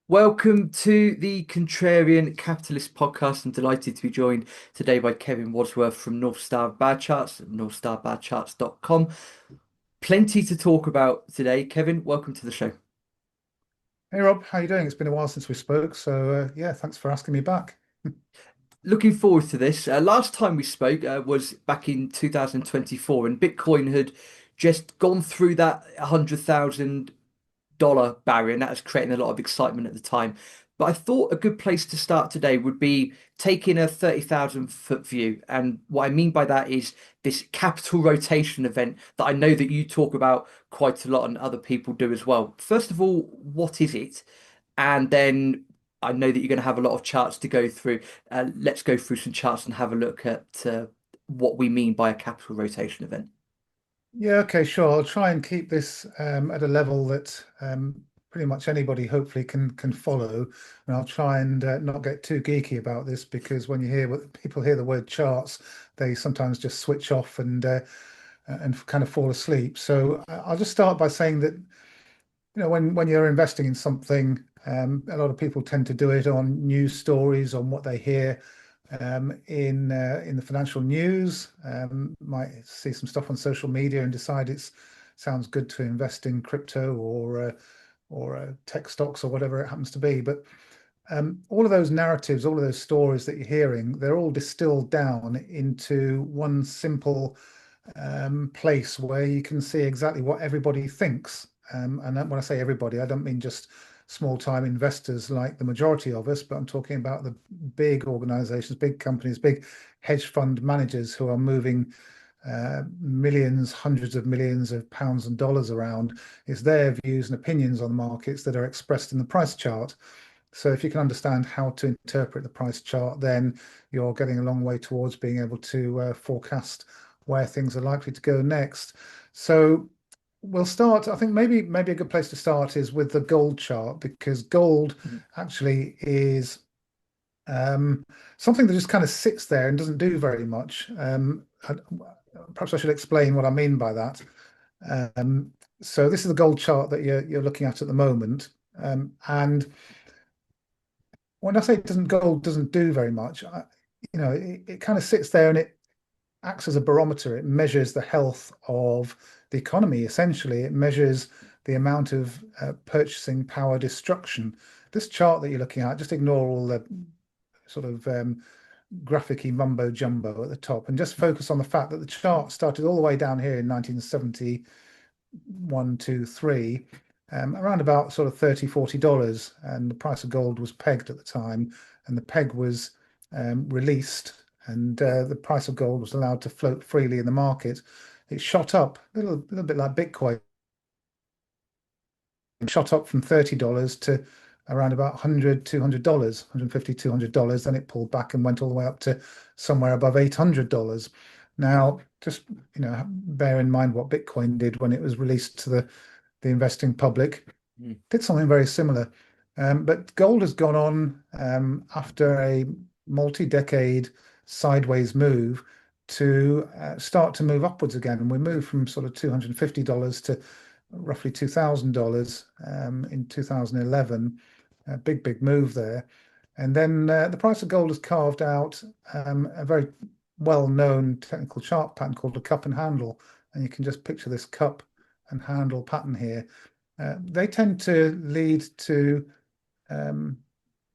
Welcome to the Contrarian Capitalist podcast. I'm delighted to be joined today by Kevin Wadsworth from Northstar Badcharts at northstarbadcharts.com. Plenty to talk about today. Kevin, welcome to the show. Hey Rob, how you doing? It's been a while since we spoke, so yeah, thanks for asking me back. Looking forward to this. Last time we spoke was back in 2024, and Bitcoin had just gone through that $100,000 barrier, and that was creating a lot of excitement at the time. But I thought a good place to start today would be taking a 30,000 foot view. And what I mean by that is this capital rotation event that I know that you talk about quite a lot and other people do as well. First of all, what is it? And then I know that you're going to have a lot of charts to go through. Let's go through some charts and have a look at what we mean by a capital rotation event. Yeah, okay, sure. I'll try and keep this at a level that pretty much anybody hopefully can follow. And I'll try and not get too geeky about this because when you hear what people hear the word charts, they sometimes just switch off and kind of fall asleep. So I'll just start by saying that when you're investing in something, a lot of people tend to do it on news stories, on what they hear in the financial news. Might see some stuff on social media and decide it sounds good to invest in crypto or tech stocks or whatever it happens to be. But all of those narratives, all of those stories that you're hearing, they're all distilled down into one simple place where you can see exactly what everybody thinks. And when I say everybody, I don't mean just small-time investors like the majority of us, but I'm talking about the big organizations, big companies, big hedge fund managers who are moving millions, hundreds of millions of pounds and dollars around. It's their views and opinions on the markets that are expressed in the price chart. So if you can understand how to interpret the price chart, then you're getting a long way towards being able to forecast where things are likely to go next. So we'll start. I think maybe a good place to start is with the gold chart because gold Mhm. actually is something that just kind of sits there and doesn't do very much. Perhaps I should explain what I mean by that. So this is the gold chart that you're looking at the moment, and when I say gold doesn't do very much, it kind of sits there and it acts as a barometer. It measures the health of the economy, essentially. It measures the amount of purchasing power destruction. This chart that you're looking at, just ignore all the sort of graphic-y mumbo jumbo at the top and just focus on the fact that the chart started all the way down here in 1971, 2, 3, around about sort of $30, $40, and the price of gold was pegged at the time, and the peg was released, and the price of gold was allowed to float freely in the market. It shot up a little bit like Bitcoin, shot up from $30 to around about $100, $200, $150, $200. Then it pulled back and went all the way up to somewhere above $800. Now, just bear in mind what Bitcoin did when it was released to the investing public. Mm. Did something very similar. But gold has gone on after a multi-decade sideways move to start to move upwards again. And we moved from sort of $250 to roughly $2,000 in 2011. A big move there. And then the price of gold has carved out a very well-known technical chart pattern called a cup and handle. And you can just picture this cup and handle pattern here. They tend to lead to um,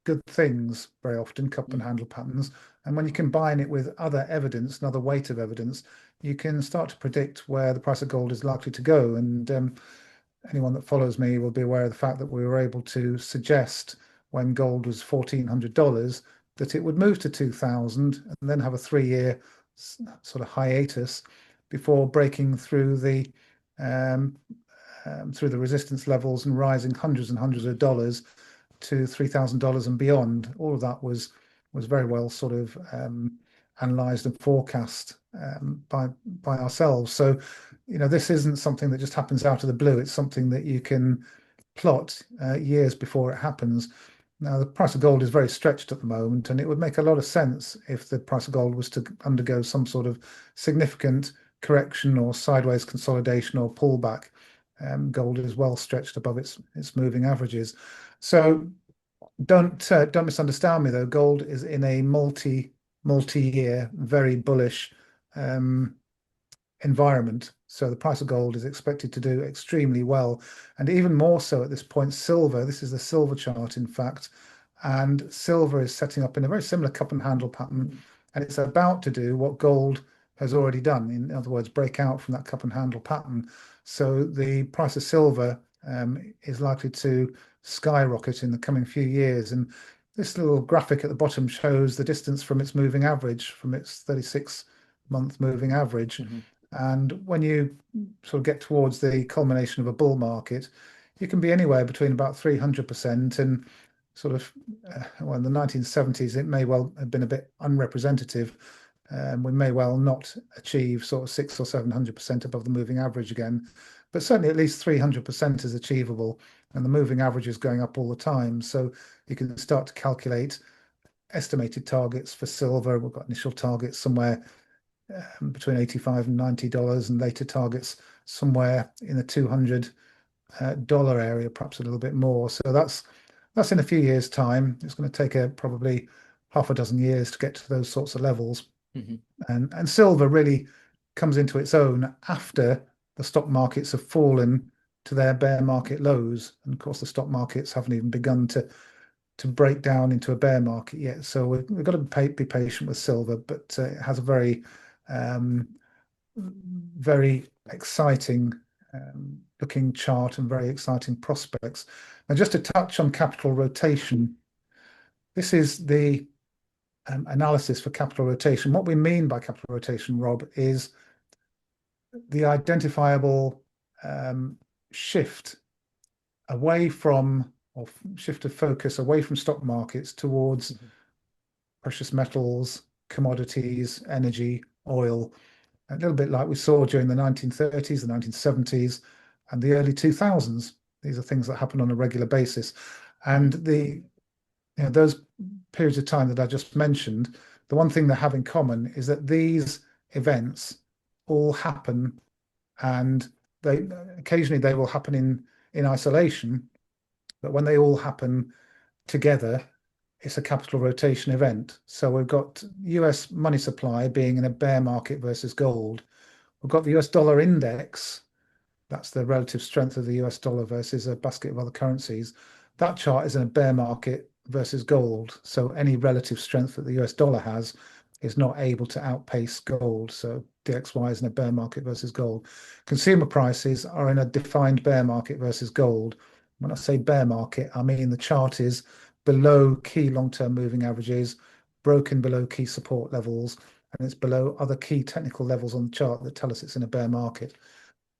good things very often, cup and Mm. handle patterns. And when you combine it with other evidence, another weight of evidence, you can start to predict where the price of gold is likely to go. And anyone that follows me will be aware of the fact that we were able to suggest when gold was $1,400 that it would move to 2000 and then have a 3 year sort of hiatus before breaking um, through the resistance levels and rising hundreds and hundreds of dollars to $3,000 and beyond. All of that was very well sort of analyzed and forecast by ourselves. So, this isn't something that just happens out of the blue. It's something that you can plot years before it happens. Now, the price of gold is very stretched at the moment, and it would make a lot of sense if the price of gold was to undergo some sort of significant correction or sideways consolidation or pullback. Gold is well stretched above its moving averages. So don't misunderstand me though. Gold is in a multi-year, very bullish um, environment. So the price of gold is expected to do extremely well, and even more so at this point. Silver, this is the silver chart, in fact, and silver is setting up in a very similar cup and handle pattern, and it's about to do what gold has already done. In other words, break out from that cup and handle pattern. So the price of silver is likely to skyrocket in the coming few years. And this little graphic at the bottom shows the distance from its moving average, from its 36-month moving average. Hmm. And when you sort of get towards the culmination of a bull market, you can be anywhere between about 300% and sort of, well, in the 1970s, it may well have been a bit unrepresentative. We may well not achieve sort of 600 or 700% above the moving average again, but certainly at least 300% is achievable. And the moving average is going up all the time. So you can start to calculate estimated targets for silver. We've got initial targets somewhere between 85 and $90, and later targets somewhere in the $200 area, perhaps a little bit more. So that's in a few years' time. It's going to take probably half a dozen years to get to those sorts of levels. Hmm. And silver really comes into its own after the stock markets have fallen to their bear market lows. And of course, the stock markets haven't even begun to break down into a bear market yet. So we've got to be patient with silver, but it has a um, very exciting looking chart and very exciting prospects. Now, just to touch on capital rotation, this is the analysis for capital rotation. What we mean by capital rotation, Rob, is the identifiable shift away from, or shift of focus away from stock markets towards Hmm. precious metals, commodities, energy, oil, a little bit like we saw during the 1930s, the 1970s, and the early 2000s. These are things that happen on a regular basis. And Hmm. those periods of time that I just mentioned, the one thing they have in common is that these events all happen, and they occasionally they will happen in isolation, but when they all happen together, it's a capital rotation event. So we've got US money supply being in a bear market versus gold. We've got the US dollar index. That's the relative strength of the US dollar versus a basket of other currencies. That chart is in a bear market versus gold. So any relative strength that the US dollar has is not able to outpace gold. So DXY is in a bear market versus gold. Consumer prices are in a defined bear market versus gold. When I say bear market, I mean the chart is below key long-term moving averages, broken below key support levels, and it's below other key technical levels on the chart that tell us it's in a bear market.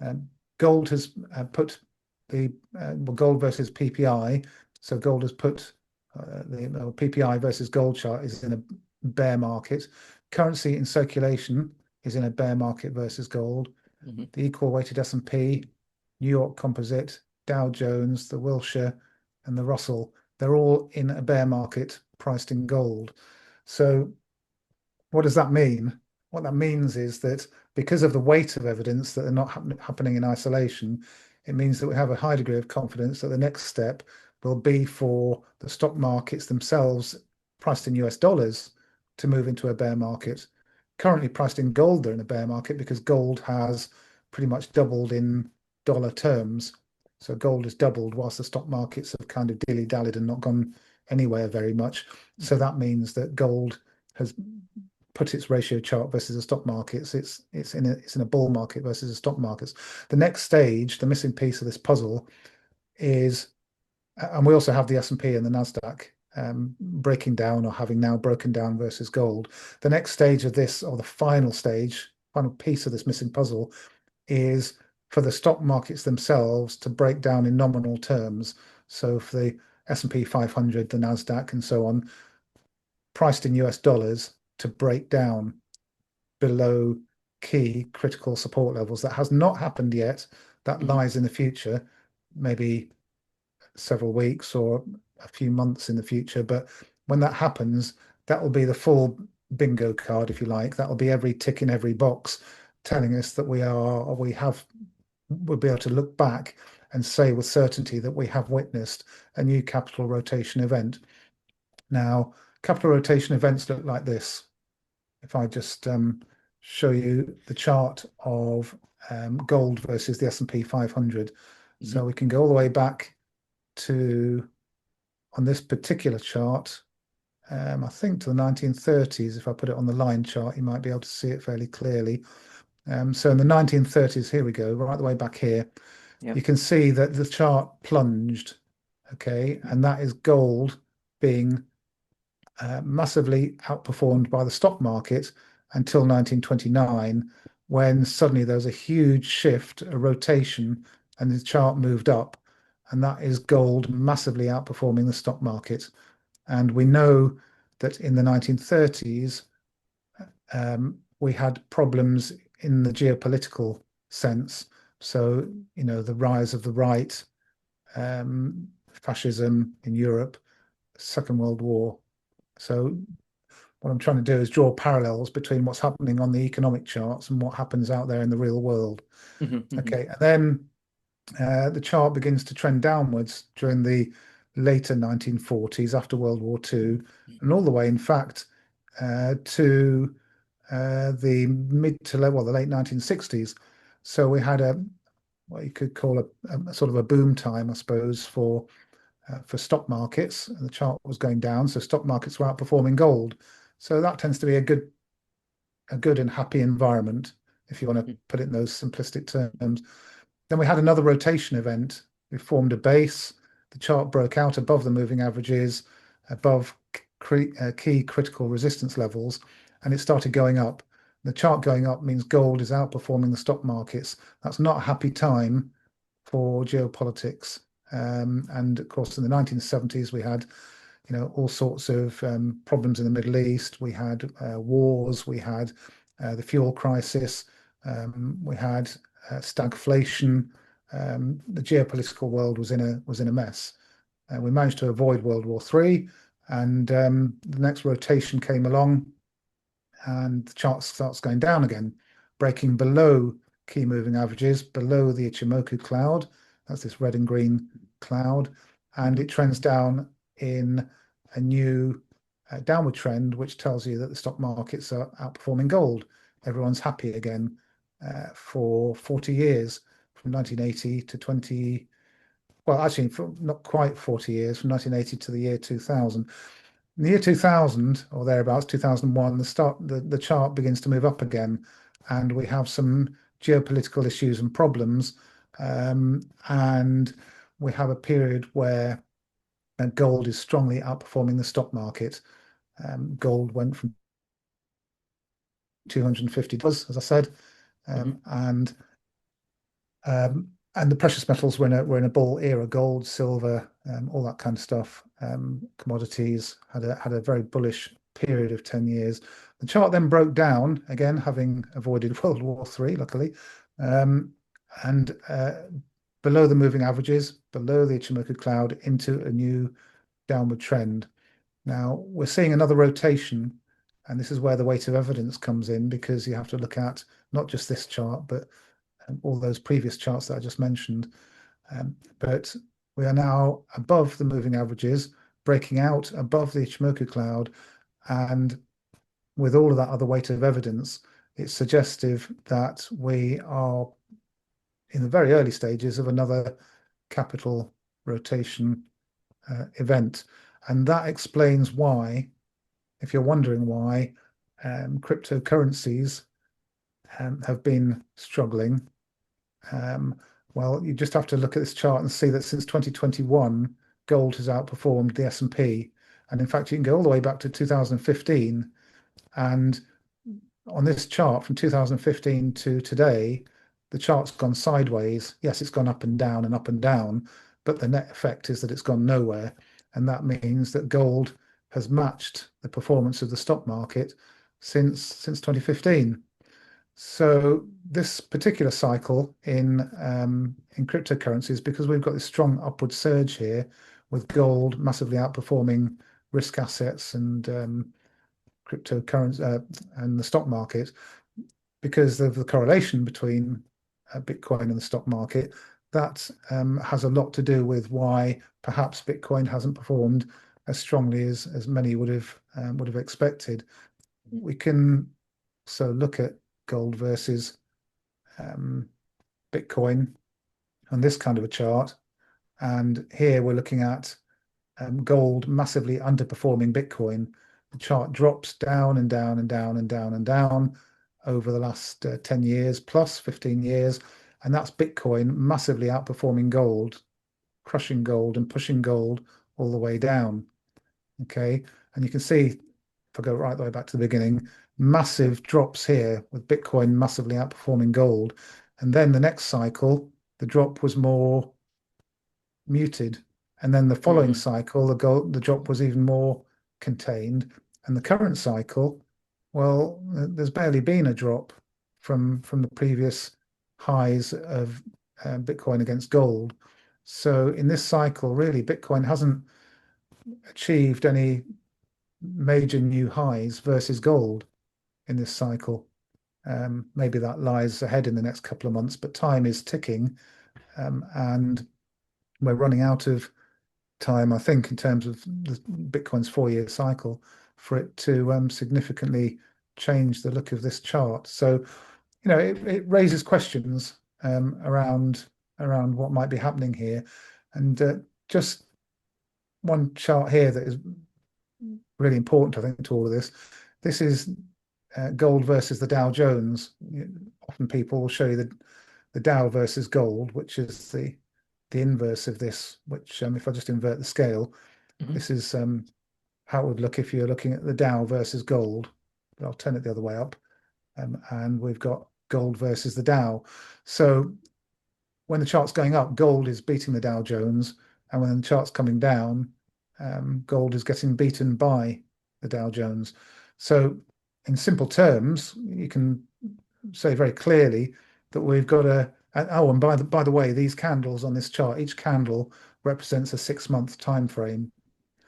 Um, Gold has put the well, gold versus PPI. So gold has put the PPI versus gold chart is in a bear market. Currency in circulation is in a bear market versus gold. Hmm. The equal weighted S&P, New York Composite, Dow Jones, the Wilshire, and the Russell, they're all in a bear market priced in gold. So what does that mean? What that means is that because of the weight of evidence that they're not happening in isolation, it means that we have a high degree of confidence that the next step will be for the stock markets themselves, priced in US dollars, to move into a bear market. Currently priced in gold, they're in a bear market because gold has pretty much doubled in dollar terms. So gold has doubled whilst the stock markets have kind of dilly-dallied and not gone anywhere very much. So Hmm. that means that gold has put its ratio chart versus the stock markets. It's in a bull market versus the stock markets. The next stage, the missing piece of this puzzle is, and we also have the S&P and the Nasdaq breaking down or having now broken down versus gold. The next stage of this, or the final stage, final piece of this missing puzzle, is for the stock markets themselves to break down in nominal terms. So for the S&P 500, the Nasdaq, and so on, priced in US dollars, to break down below key critical support levels. That has not happened yet. That Hmm. lies in the future, maybe several weeks or a few months in the future. But when that happens, that will be the full bingo card, if you like. That will be every tick in every box telling us that we'll be able to look back and say with certainty that we have witnessed a new capital rotation event. Now, capital rotation events look like this. If I just show you the chart of gold versus the S&P 500. So Hmm. we can go all the way back to, on this particular chart, I think to the 1930s. If I put it on the line chart, you might be able to see it fairly clearly. So in the 1930s, here we go, right the way back here, Yeah. you can see that the chart plunged, okay, and that is gold being massively outperformed by the stock market until 1929, when suddenly there was a huge shift, a rotation, and the chart moved up. And that is gold massively outperforming the stock market. And we know that in the 1930s, we had problems in the geopolitical sense. So, the rise of the right, fascism in Europe, Second World War. So what I'm trying to do is draw parallels between what's happening on the economic charts and what happens out there in the real world. Hmm. Hmm. Okay, and then the chart begins to trend downwards during the later 1940s after World War II, and all the way, in fact, to the mid to the late 1960s. So we had what you could call a sort of a boom time, I suppose, for stock markets. And the chart was going down, so stock markets were outperforming gold. So that tends to be a good and happy environment, if you want to Hmm. put it in those simplistic terms. Then we had another rotation event. We formed a base. The chart broke out above the moving averages, above key critical resistance levels, and it started going up. The chart going up means gold is outperforming the stock markets. That's not a happy time for geopolitics. And of course, in the 1970s, we had all sorts of problems in the Middle East. We had wars. We had the fuel crisis. We had stagflation. The geopolitical world was in a mess. We managed to avoid World War III, and the next rotation came along, and the chart starts going down again, breaking below key moving averages, below the Ichimoku cloud. That's this red and green cloud, and Hmm. it trends down in a new downward trend, which tells you that the stock markets are outperforming gold. Everyone's happy again for 40 years, from 1980 to 20, well, actually, for not quite 40 years, from 1980 to the year 2000. In the year 2000 or thereabouts, 2001, the chart begins to move up again, and we have some geopolitical issues and problems, and we have a period where gold is strongly outperforming the stock market. Gold went from $250, as I said, Hmm. um, and um, and the precious metals were in a bull era. Gold, silver, all that kind of stuff. Commodities had a very bullish period of 10 years. The chart then broke down again, having avoided World War III, luckily, um, and below the moving averages, below the Ichimoku cloud, into a new downward trend. Now we're seeing another rotation, and this is where the weight of evidence comes in, because you have to look at not just this chart, but all those previous charts that I just mentioned. But we are now above the moving averages, breaking out above the Ichimoku cloud, and with all of that other weight of evidence, it's suggestive that we are in the very early stages of another capital rotation event. And that explains why, if you're wondering why, cryptocurrencies have been struggling. Um, well, you just have to look at this chart and see that since 2021, gold has outperformed the S&P. And in fact, you can go all the way back to 2015. And on this chart from 2015 to today, the chart's gone sideways. Yes, it's gone up and down, but the net effect is that it's gone nowhere. And that means that gold has matched the performance of the stock market since 2015. So this particular cycle in cryptocurrencies, because we've got this strong upward surge here, with gold massively outperforming risk assets and cryptocurrency and the stock market, because of the correlation between Bitcoin and the stock market, that has a lot to do with why perhaps Bitcoin hasn't performed as strongly as many would have expected. We can so look at gold versus um, Bitcoin on this kind of a chart, and here we're looking at gold massively underperforming Bitcoin. The chart drops down and down and down and down and down over the last 10 years plus 15 years. And that's Bitcoin massively outperforming gold, crushing gold and pushing gold all the way down. Okay. And you can see, if I go right the way back to the beginning, massive drops here with Bitcoin massively outperforming gold. And then the next cycle, the drop was more muted. And then the following Mm, cycle, the drop was even more contained. And the current cycle, well, there's barely been a drop from the previous highs of Bitcoin against gold. So in this cycle, really, Bitcoin hasn't achieved any major new highs versus gold in this cycle. Maybe that lies ahead in the next couple of months, but time is ticking, and we're running out of time, I think, in terms of the Bitcoin's 4 year cycle for it to significantly change the look of this chart. So, it raises questions around what might be happening here. And just one chart here that is really important, I think, to all of this. This is gold versus the Dow Jones. Often people will show you the Dow versus gold, which is the inverse of this, which if I just invert the scale, mhm. this is how it would look if you're looking at the Dow versus gold. But I'll turn it the other way up. And we've got gold versus the Dow. So when the chart's going up, gold is beating the Dow Jones. And when the chart's coming down, gold is getting beaten by the Dow Jones. So in simple terms, you can say very clearly that we've got oh, and by the way, these candles on this chart, each candle represents a 6 month time frame.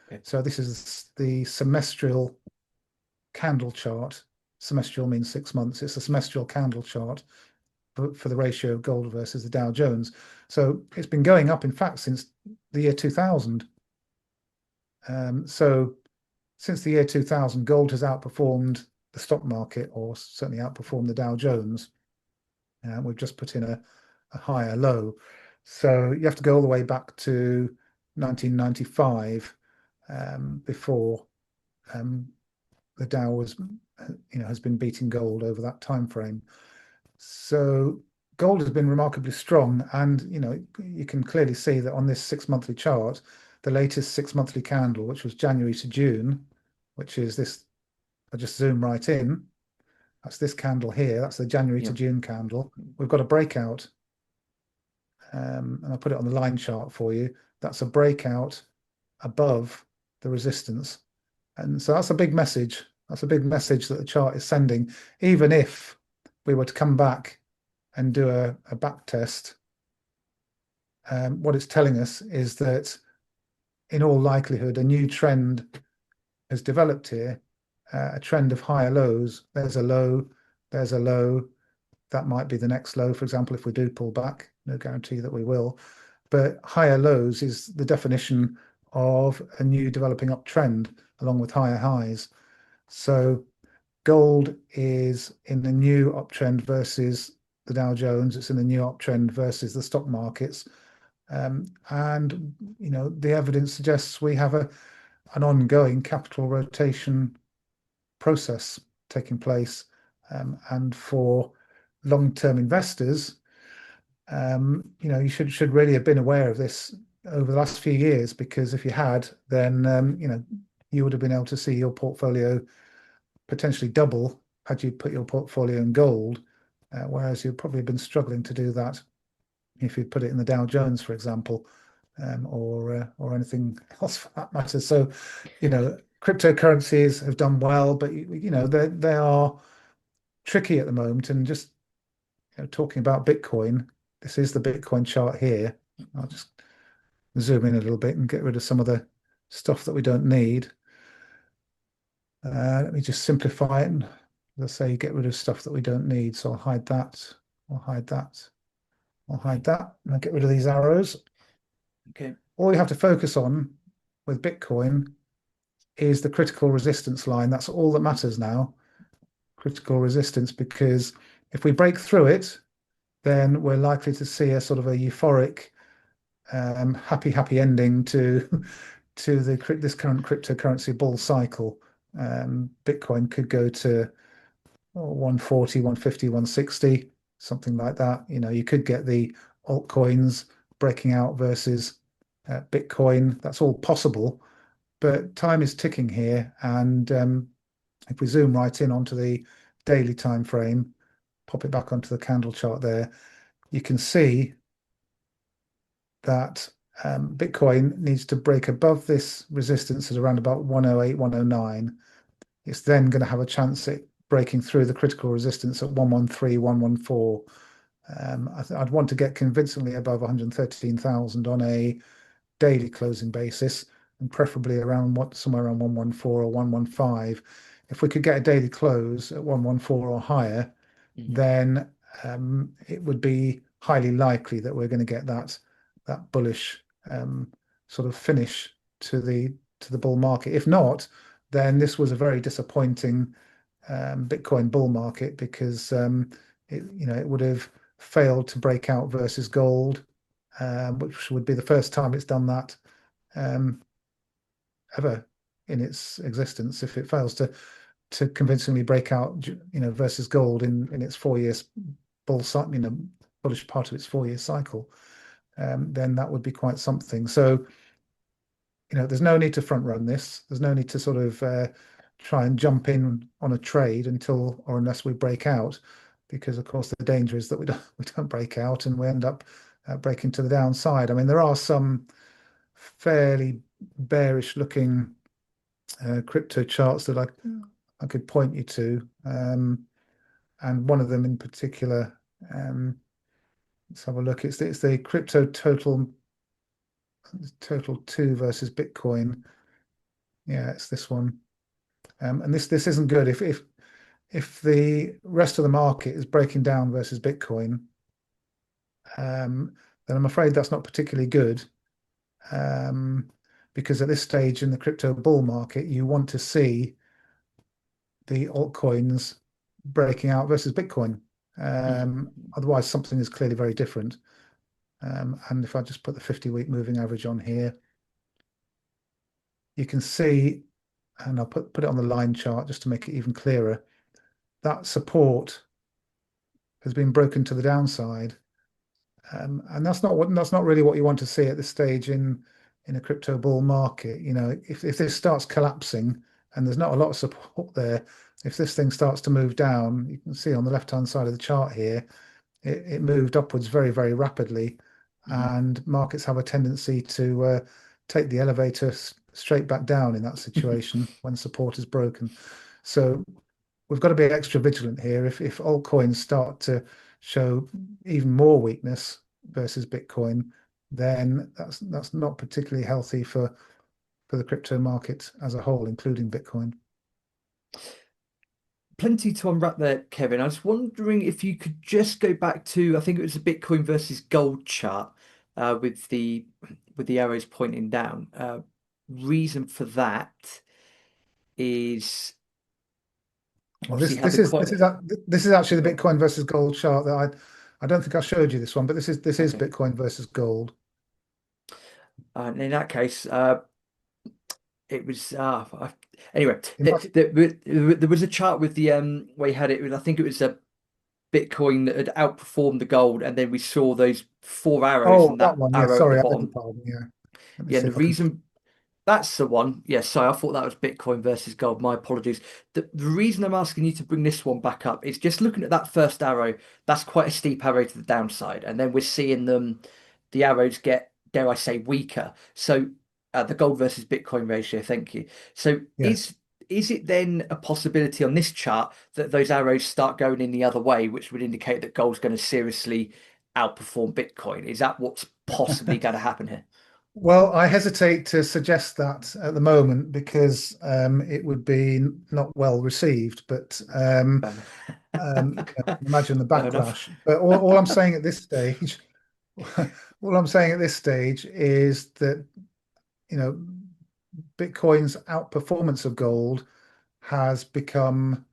Okay. So this is the semestral candle chart. Semestral means 6 months. It's a semestral candle chart for the ratio of gold versus the Dow Jones. So it's been going up, in fact, since the year 2000. So since the year 2000, gold has outperformed the stock market, or certainly outperformed the Dow Jones. We've just put in a higher low. So you have to go all the way back to 1995 before the Dow has been beating gold over that time frame. So gold has been remarkably strong, and you can clearly see that on this 6 monthly chart, the latest 6 monthly candle, which was January to June, which is this. I just zoom right in. That's this candle here. That's the January to Yeah. June candle. We've got a breakout, and I'll put it on the line chart for you. That's a breakout above the resistance. And so that's a big message. That's a big message that the chart is sending. Even if we were to come back and do a back test, what it's telling us is that in all likelihood, a new trend has developed here, a trend of higher lows. There's a low, there's a low. That might be the next low, for example, if we do pull back. No guarantee that we will. But higher lows is the definition of a new developing uptrend along with higher highs. So gold is in the new uptrend versus the Dow Jones. It's in the new uptrend versus the stock markets. And the evidence suggests we have an ongoing capital rotation process taking place. And for long-term investors, you should really have been aware of this over the last few years, because if you had, then you would have been able to see your portfolio potentially double had you put your portfolio in gold, whereas you've probably been struggling to do that if you put it in the Dow Jones, for example, or anything else for that matter. So, cryptocurrencies have done well, but they are tricky at the moment. And just talking about Bitcoin, this is the Bitcoin chart here. I'll just zoom in a little bit and get rid of some of the stuff that we don't need. Let me just simplify it and let's say get rid of stuff that we don't need. So I'll hide that. I'll hide that. I'll hide that and I'll get rid of these arrows. Okay. All you have to focus on with Bitcoin is the critical resistance line. That's all that matters now, critical resistance, because if we break through it, then we're likely to see a sort of a euphoric, happy ending to this current cryptocurrency bull cycle. Bitcoin could go to 140, 150, 160, something like that. You could get the altcoins breaking out versus Bitcoin. That's all possible, but time is ticking here. And if we zoom right in onto the daily time frame, pop it back onto the candle chart there, you can see that Bitcoin needs to break above this resistance at around about 108, 109. It's then going to have a chance at breaking through the critical resistance at 113, 114. I'd want to get convincingly above 113,000 on a daily closing basis, and preferably around somewhere around 114 or 115. If we could get a daily close at 114 or higher, Mhm. then it would be highly likely that we're going to get that bullish sort of finish to the bull market. If not, then this was a very disappointing Bitcoin bull market, because it would have failed to break out versus gold, which would be the first time it's done that um, ever in its existence. If it fails to convincingly break out, versus gold in its 4 years bull cycle, bullish part of its 4 year cycle, then that would be quite something. So, there's no need to front run this. There's no need to sort of try and jump in on a trade until or unless we break out, because of course the danger is that we don't break out and we end up breaking to the downside. I mean, there are some fairly bearish looking crypto charts that I could point you to, and one of them in particular. Let's have a look. It's the crypto total two versus Bitcoin. Yeah, it's this one. And this isn't good. If the rest of the market is breaking down versus Bitcoin, then I'm afraid that's not particularly good. Um, because at this stage in the crypto bull market, you want to see the altcoins breaking out versus Bitcoin. Mhm. Otherwise, something is clearly very different. And if I just put the 50-week moving average on here, you can see, and I'll put it on the line chart just to make it even clearer, that support has been broken to the downside. And that's not really what you want to see at this stage in a crypto bull market. If this starts collapsing and there's not a lot of support there, if this thing starts to move down, you can see on the left-hand side of the chart here, it moved upwards very, very rapidly, Mhm. and markets have a tendency to take the elevator straight back down in that situation when support is broken. So we've got to be extra vigilant here. If altcoins start to show even more weakness versus Bitcoin, then that's not particularly healthy for the crypto market as a whole, including Bitcoin. Plenty to unwrap there, Kevin. I was wondering if you could just go back to, I think it was a Bitcoin versus gold chart, with the arrows pointing down. Reason for that is Well, obviously this this having is quite this a, is this is actually the go Bitcoin versus gold chart that I don't think I showed you this one, but this is okay. Bitcoin versus gold. In that case, it was anyway. You might, There was a chart with the where you had it. I think it was a Bitcoin that had outperformed the gold, and then we saw those four arrows oh, and that that one. Yeah, arrow at the sorry, I beg your bottom. pardon. Yeah, let me Yeah, and see the if I can. reason that's the one. Yes, sorry, I thought that was Bitcoin versus gold. My apologies. The reason I'm asking you to bring this one back up is just looking at that first arrow. That's quite a steep arrow to the downside, and then we're seeing the arrows get, dare I say, weaker. So the gold versus Bitcoin ratio. Thank you. So Yeah. is it then a possibility on this chart that those arrows start going in the other way, which would indicate that gold's going to seriously outperform Bitcoin? Is that what's possibly going to happen here? Well, I hesitate to suggest that at the moment because it would be not well received. But Fair enough. imagine the Fair enough. backlash. But all I'm saying at this stage All I'm saying at this stage is that, you know, Bitcoin's outperformance of gold has become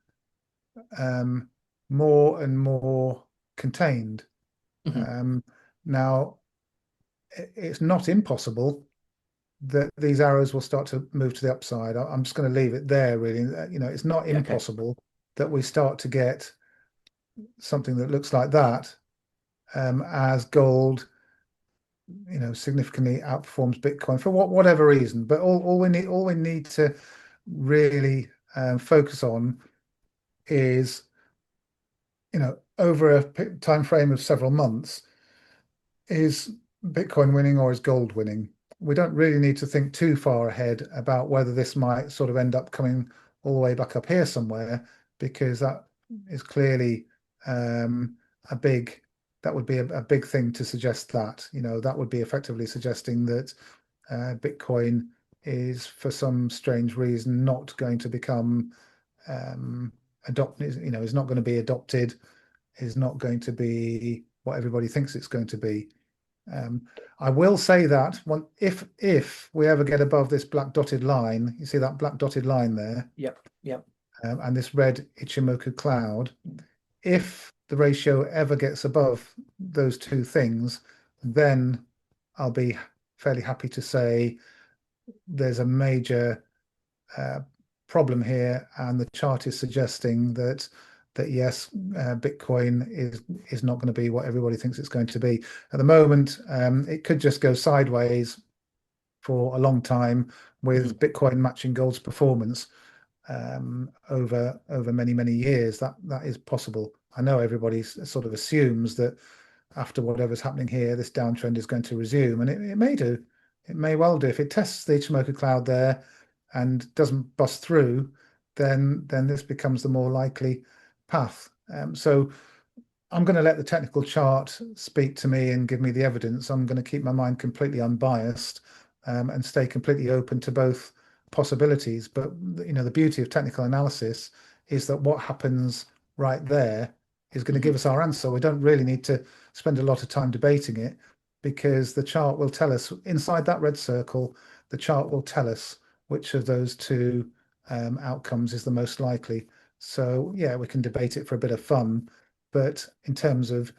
um, more and more contained. Mhm. Um, Now, it's not impossible that these arrows will start to move to the upside. I'm just going to leave it there, really. It's not Yeah, okay. impossible that we start to get something that looks like that as gold, significantly outperforms Bitcoin for whatever reason. But all we need to really focus on is, over a time frame of several months, is Bitcoin winning or is gold winning? We don't really need to think too far ahead about whether this might sort of end up coming all the way back up here somewhere, because that is clearly um, a big, that would be a big thing to suggest that, that would be effectively suggesting that Bitcoin is, for some strange reason, not going to become adopted, is not going to be adopted, is not going to be what everybody thinks it's going to be. Um, I will say that if we ever get above this black dotted line, you see that black dotted line there, Yep, yep. and this red Ichimoku cloud, if the ratio ever gets above those two things, then I'll be fairly happy to say there's a major uh, problem here, and the chart is suggesting that yes, Bitcoin is not going to be what everybody thinks it's going to be. At the moment, it could just go sideways for a long time with Mhm. Bitcoin matching gold's performance over many years. That is possible. I know everybody sort of assumes that after whatever's happening here, this downtrend is going to resume, and it may do. It may well do. If it tests the Ichimoku cloud there and doesn't bust through, then this becomes the more likely path. So I'm going to let the technical chart speak to me and give me the evidence. I'm going to keep my mind completely unbiased and stay completely open to both possibilities. But the beauty of technical analysis is that what happens right there is going to give Mhm. us our answer. We don't really need to spend a lot of time debating it, because the chart will tell us inside that red circle. The chart will tell us which of those two outcomes is the most likely. So yeah, we can debate it for a bit of fun, but in terms of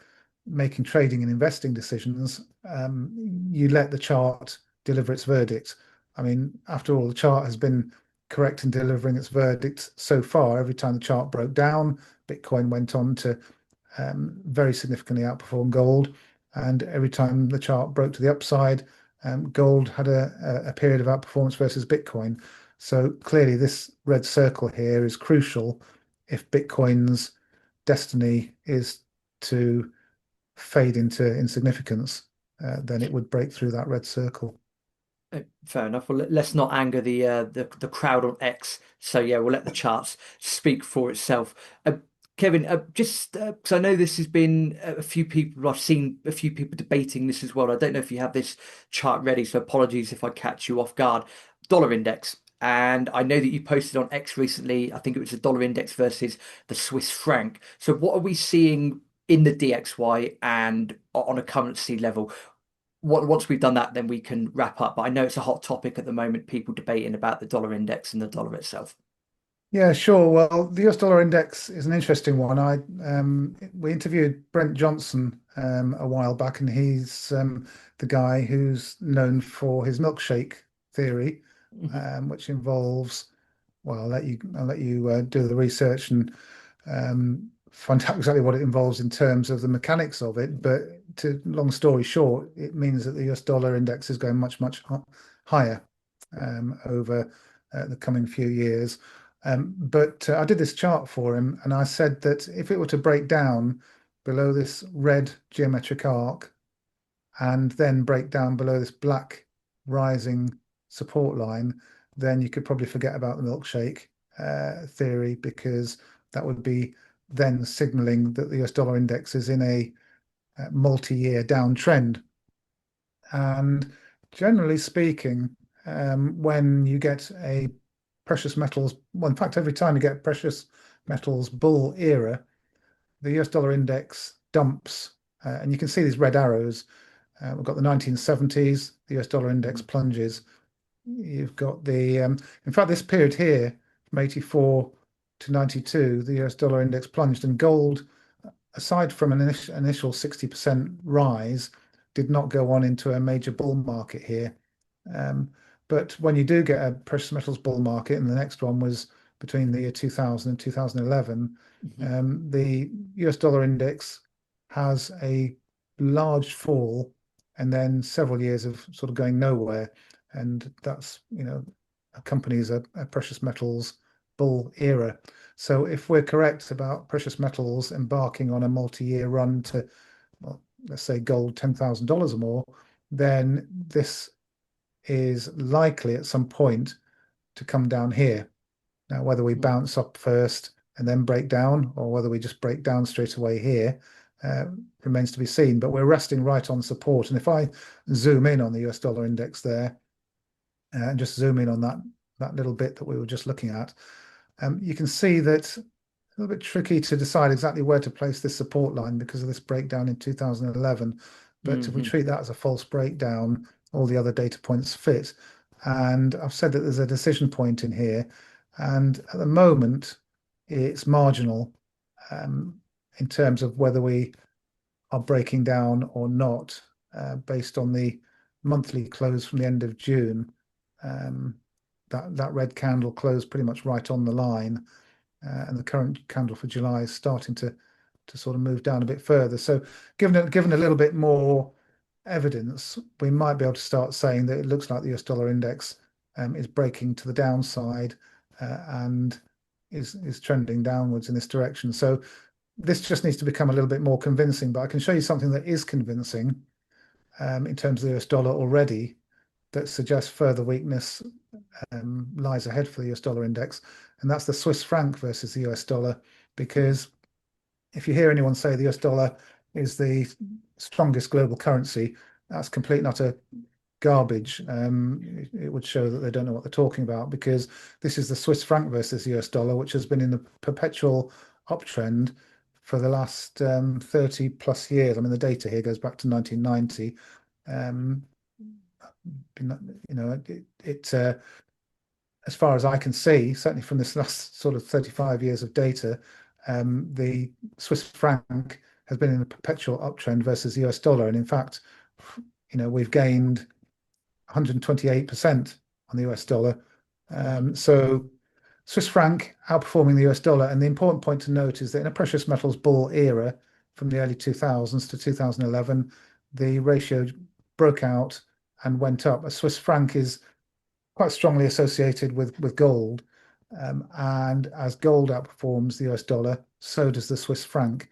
making trading and investing decisions, you let the chart deliver its verdict. I mean, after all, the chart has been correct in delivering its verdict so far. Every time the chart broke down, Bitcoin went on to very significantly outperform gold. And every time the chart broke to the upside, gold had a period of outperformance versus Bitcoin. So clearly, this red circle here is crucial if Bitcoin's destiny is to fade into insignificance, then it would break through that red circle. Fair enough. Well, let's not anger the crowd on X. So yeah, we'll let the charts speak for itself. Kevin, just because I know this has been a few people, I've seen a few people debating this as well. I don't know if you have this chart ready, so apologies if I catch you off guard. Dollar index, and I know that you posted on X recently. I think it was the dollar index versus the Swiss franc. So what are we seeing in the DXY and on a currency level? Once we've done that, then we can wrap up. But I know it's a hot topic at the moment, people debating about the dollar index and the dollar itself. Yeah, sure. Well, the US dollar index is an interesting one. We interviewed Brent Johnson a while back, and he's the guy who's known for his milkshake theory, Mhm. which involves, well, I'll let you do the research and find out exactly what it involves in terms of the mechanics of it. But to long story short, it means that the US dollar index is going much higher over the coming few years. But I did this chart for him, and I said that if it were to break down below this red geometric arc and then break down below this black rising support line, then you could probably forget about the milkshake theory, because that would be then signaling that the US dollar index is in a multi-year downtrend. And generally speaking, when you get a precious metals, well, in fact, every time you get precious metals bull era, the US dollar index dumps, and you can see these red arrows. We've got the 1970s, the US dollar index Mhm. plunges. You've got in fact, this period here from 84 to 92, the US dollar index plunged, and gold, aside from an initial 60% rise, did not go on into a major bull market here. Um, but when you do get a precious metals bull market, and the next one was between the year 2000 and 2011, Mhm. the US dollar index has a large fall and then several years of sort of going nowhere. And that's, accompanies a precious metals bull era. So if we're correct about precious metals embarking on a multi-year run to, well, let's say gold $10,000 or more, then this is likely at some point to come down here. Now, whether we Mhm. bounce up first and then break down, or whether we just break down straight away here, uh, remains to be seen. But we're resting right on support. And if I zoom in on the US dollar index there, and just zoom in on that little bit that we were just looking at, you can see that a little bit tricky to decide exactly where to place this support line because of this breakdown in 2011. But if we Mhm. treat that as a false breakdown, all the other data points fit. And I've said that there's a decision point in here. And at the moment, it's marginal um, in terms of whether we are breaking down or not, based on the monthly close from the end of June. Um, that red candle closed pretty much right on the line, and the current candle for July is starting to sort of move down a bit further. So, given a little bit more evidence, we might be able to start saying that it looks like the US dollar index is breaking to the downside, and is trending downwards in this direction. So this just needs to become a little bit more convincing. But I can show you something that is convincing in terms of the US dollar already, that suggests further weakness lies ahead for the US dollar index, and that's the Swiss franc versus the US dollar. Because if you hear anyone say the US dollar is the strongest global currency, that's complete and utter garbage. It would show that they don't know what they're talking about, because this is the Swiss franc versus the US dollar, which has been in a perpetual uptrend for the last 30 plus years. I mean, the data here goes back to 1990. Um, as far as I can see, certainly from this last sort of 35 years of data, the Swiss franc has been in a perpetual uptrend versus the US dollar. And in fact, we've gained 128% on the US dollar. Mhm. So Swiss franc outperforming the US dollar. And the important point to note is that in a precious metals bull era from the early 2000s to 2011, the ratio broke out and went up. A Swiss franc is quite strongly associated with gold. And as gold outperforms the US dollar, so does the Swiss franc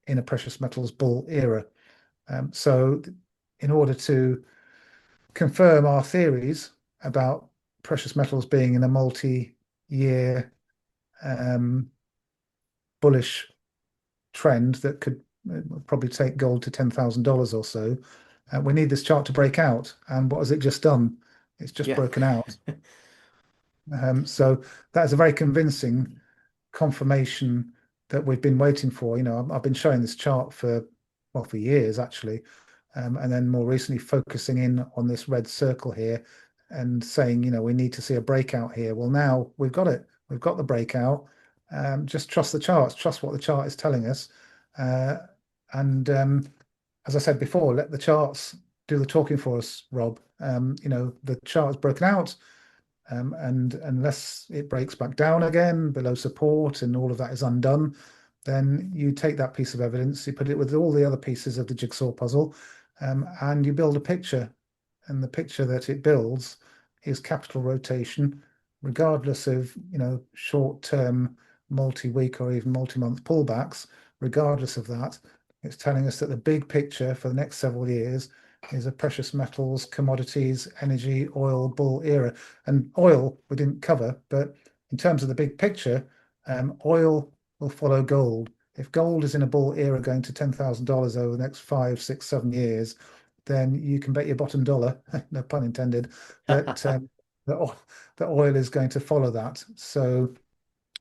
in a precious metals bull era. So, in order to confirm our theories about precious metals being in a multi-year um, bullish trend that could probably take gold to $10,000 or so, we need this chart to break out. And what has it just done? It's just Yeah. broken out. So that is a very convincing confirmation that we've been waiting for. I've been showing this chart for years actually, and then more recently focusing in on this red circle here and saying, we need to see a breakout here. Well, now we've got it. We've got the breakout. Just trust the charts, trust what the chart is telling us. Uh, and as I said before, let the charts do the talking for us, Rob. The chart has broken out. And unless it breaks back down again below support and all of that is undone, then you take that piece of evidence, you put it with all the other pieces of the jigsaw puzzle, and you build a picture. And the picture that it builds is capital rotation, regardless of, short-term, multi-week or even multi-month pullbacks. Regardless of that, it's telling us that the big picture for the next several years is a precious metals, commodities, energy, oil bull era. And oil we didn't cover, but in terms of the big picture, oil will follow gold. If gold is in a bull era going to $10,000 over the next 5, 6, 7 years, then you can bet your bottom dollar, no pun intended, that that oil is going to follow that. So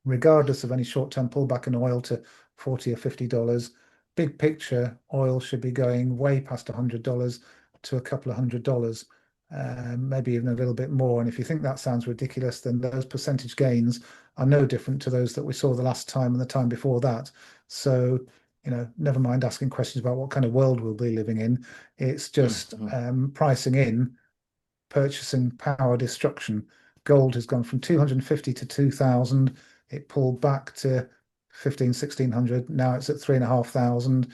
regardless of any short-term pullback in oil to 40 or $50, big picture, oil should be going way past $100 to a couple of $100, maybe even a little bit more. And if you think that sounds ridiculous, then those percentage gains are no different to those that we saw the last time and the time before that. So, never mind asking questions about what kind of world we'll be living in. It's just Mhm. pricing in purchasing power destruction. Gold has gone from 250 to 2000. It pulled back to 15, 1600. Now it's at 3,500,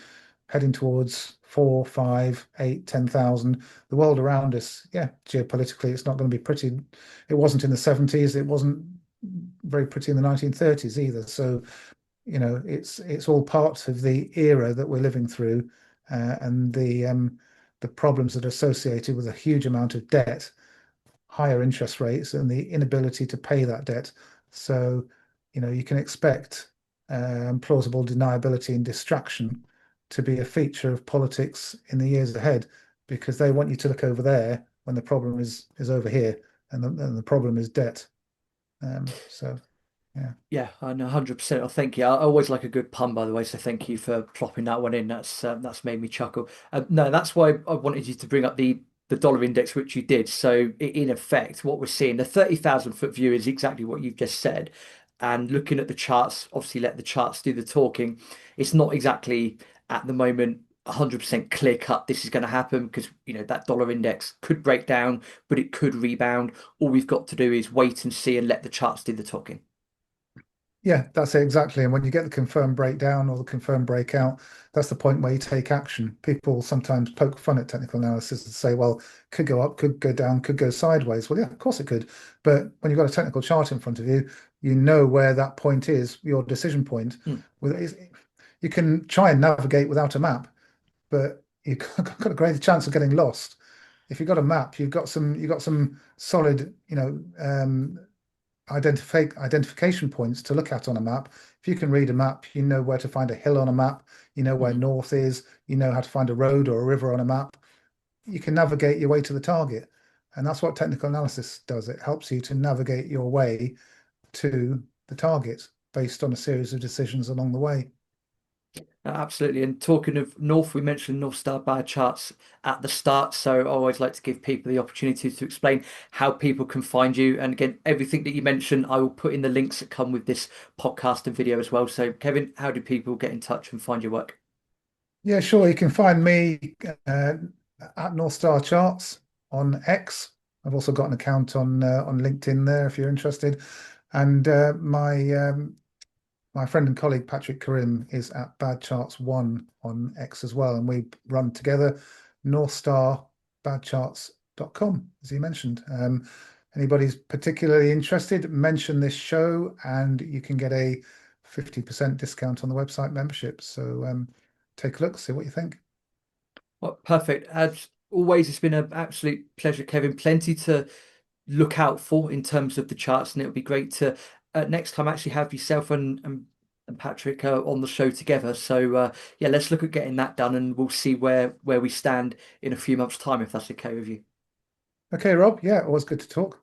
heading towards 4, 5, 8, 10,000. The world around us, yeah, geopolitically, it's not going to be pretty. It wasn't in the 70s. It wasn't very pretty in the 1930s either. So, it's all part of the era that we're living through, and the problems that are associated with a huge amount of debt, higher interest rates, and the inability to pay that debt. So, you can expect plausible deniability and distraction to be a feature of politics in the years ahead, because they want you to look over there when the problem is over here, and the problem is debt. So, yeah. Yeah, I know 100%. Oh, thank you. I always like a good pun, by the way, so thank you for plopping that one in. That's made me chuckle. No, that's why I wanted you to bring up the dollar index, which you did. So in effect, what we're seeing, the 30,000 foot view is exactly what you've just said. And looking at the charts, obviously let the charts do the talking. It's not exactly at the moment 100% clear cut this is going to happen, because that dollar index could break down, but it could rebound. All we've got to do is wait and see and let the charts do the talking. Yeah, that's it exactly. And when you get the confirmed breakdown or the confirmed breakout, that's the point where you take action. People sometimes poke fun at technical analysis and say, well, could go up, could go down, could go sideways. Well, yeah, of course it could. But when you've got a technical chart in front of you, you know where that point is, your decision point. Hmm. You can try and navigate without a map, but you've got a greater chance of getting lost. If you've got a map, you've got some solid, identification points to look at on a map. If you can read a map, you know where to find a hill on a map, you know where Mhm. north is, you know how to find a road or a river on a map. You can navigate your way to the target. And that's what technical analysis does. It helps you to navigate your way to the target based on a series of decisions along the way. Absolutely. And talking of North, we mentioned Northstar Badcharts at the start. So I always like to give people the opportunity to explain how people can find you. And again, everything that you mentioned, I will put in the links that come with this podcast and video as well. So, Kevin, how do people get in touch and find your work? Yeah, sure. You can find me at Northstar Charts on X. I've also got an account on LinkedIn there if you're interested. And my friend and colleague Patrick Karim is at Badcharts1 on X as well, and we run together northstarbadcharts.com, as you mentioned. Anybody's particularly interested, mention this show, and you can get a 50% discount on the website membership. So take a look, see what you think. Well, perfect. As always, it's been an absolute pleasure, Kevin. Plenty to look out for in terms of the charts, and it would be great to next time actually have yourself and Patrick on the show together. So yeah, let's look at getting that done, and we'll see where we stand in a few months' time, if that's okay with you. Okay, Rob. Yeah, always good to talk.